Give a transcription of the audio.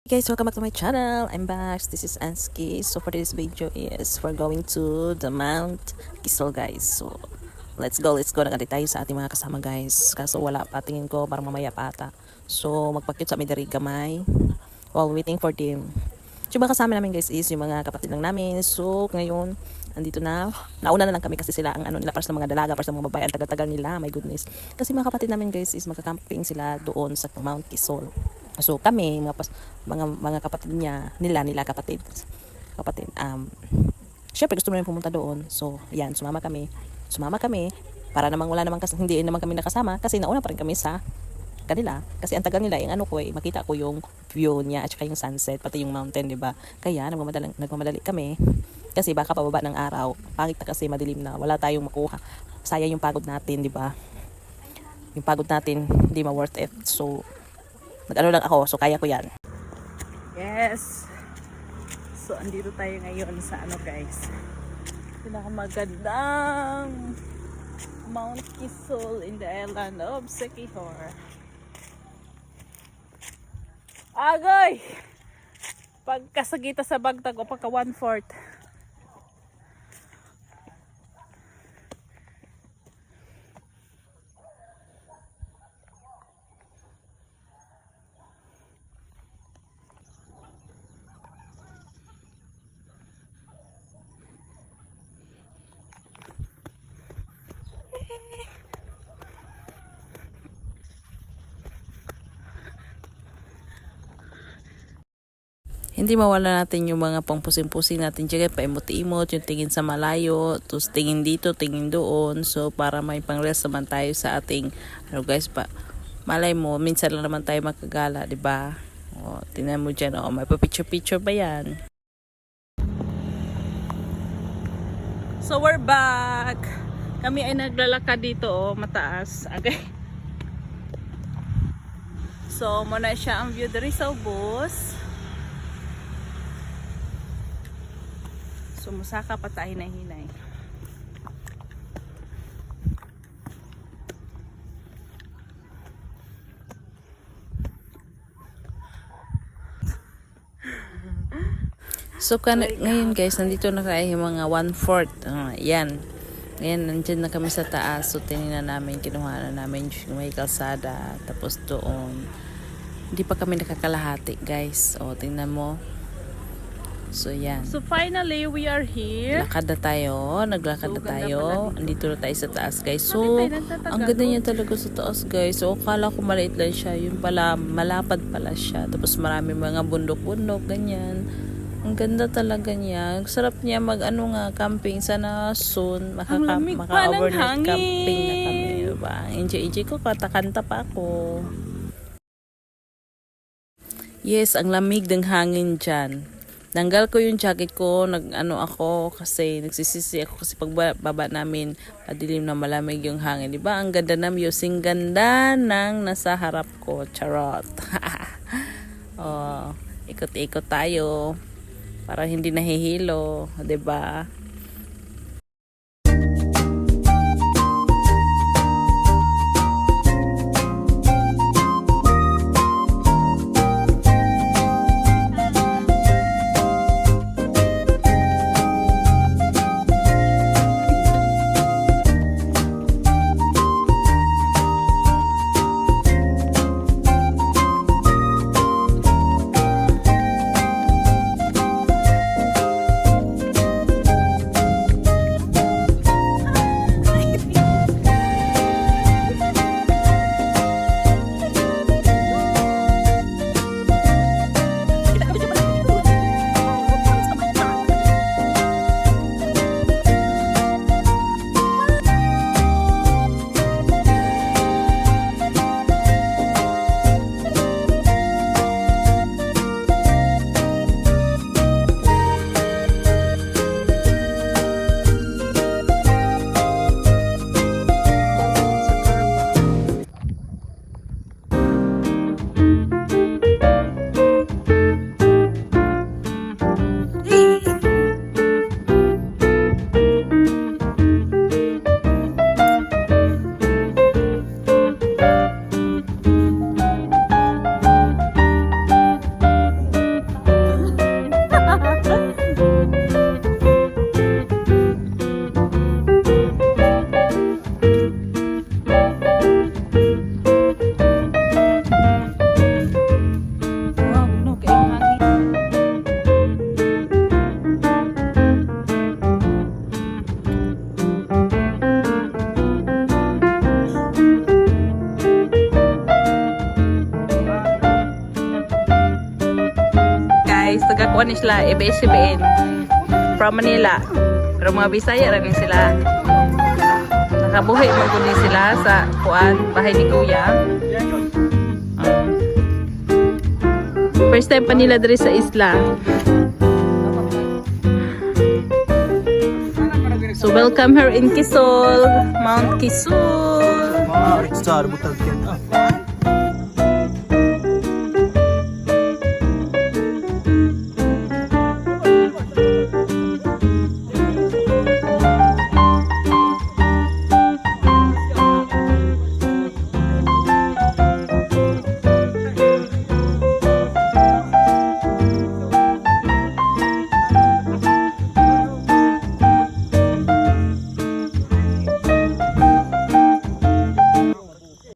Hey guys, welcome back to my channel. I'm back. This is Ansky. So for this video is we're going to the Mount Kisol guys. So let's go na agad tayo sa ating mga kasama guys. Kaso wala pa, tingin ko parang mamaya pa ata. So magpakit sa midari gamay while waiting for them. So yung mga kasama namin guys is yung mga kapatid lang namin. So ngayon andito na. Nauna na lang kami kasi sila ang ano nila para sa mga dalaga, para sa mga babae. Ang tagal-tagal nila, my goodness. Kasi mga kapatid namin guys is magka-camping sila doon sa Mount Kisol. So kami mga kapatid nila kapatid. Syempre gusto namin pumunta doon. So ayan, sumama kami para namang wala namang hindi naman kami nakasama kasi nauna pa rin kami sa kanila kasi ang tagal nila yung ano ko makita ko yung view niya at saka yung sunset pati yung mountain, di ba? Kaya nagmamadali kami kasi baka pababa ng araw. Pangit na kasi madilim na, wala tayong makuha. Sayang yung pagod natin, di ba? Yung pagod natin hindi ma-worth it. So nag-ano lang ako, so kaya ko yan. Yes. So andito tayo ngayon sa ano guys, pinakamagandang Mount Kisol in the island of Siquijor. Agoy! Pagkasagita sa bagtag o pagka 1/4. Hindi mawala natin yung mga pangpusin-pusin natin dyan, paimot-imot, yung tingin sa malayo, tapos tingin dito, tingin doon. So para may pang-rest naman tayo sa ating, ano guys pa, malay mo, minsan lang naman tayo makagala, di ba? O, tingnan mo dyan, may pa-picture-picture ba yan? So we're back. Kami ay naglalakad dito, mataas. Okay. So muna siya ang view dari sa bus. Sumusaka pa tayo na hinay. So ngayon guys, nandito na tayo yung mga 1/4. Yan. Ngayon, nandyan na kami sa taas. So tinignan namin, kinuha na namin yung may kalsada. Tapos doon, hindi pa kami nakakalahati guys. O, tingnan mo. So yan. So finally we are here. Naglakad na tayo. Andito na tayo sa taas guys. So ang ganda niya talaga sa taas guys. So akala ko maliit lang siya. Yun pala, malapad pala siya. Tapos marami mga bundok-bundok, ganyan. Ang ganda talaga niya. Sarap niya camping. Sana soon maka-overnight camping na kami. Diba? Enjoy ko, kanta pa ako. Yes, ang lamig ng hangin dyan. Nanggal ko yung jacket ko, kasi nagsisisi ako kasi pagbaba namin, madilim na malamig yung hangin. Diba? Ang ganda ng view, sing ganda ng nasa harap ko. Charot. Oh, ikot-ikot tayo para hindi nahihilo, diba? nakakuha ni sila ABS-CBN from Manila. Pero mga Bisaya rin sila. Nakabuhi mo kundi sila sa kuan bahay ni Kuya. First time pa nila diri sa isla. So welcome her in Quezon, Mount Quezon. Star butag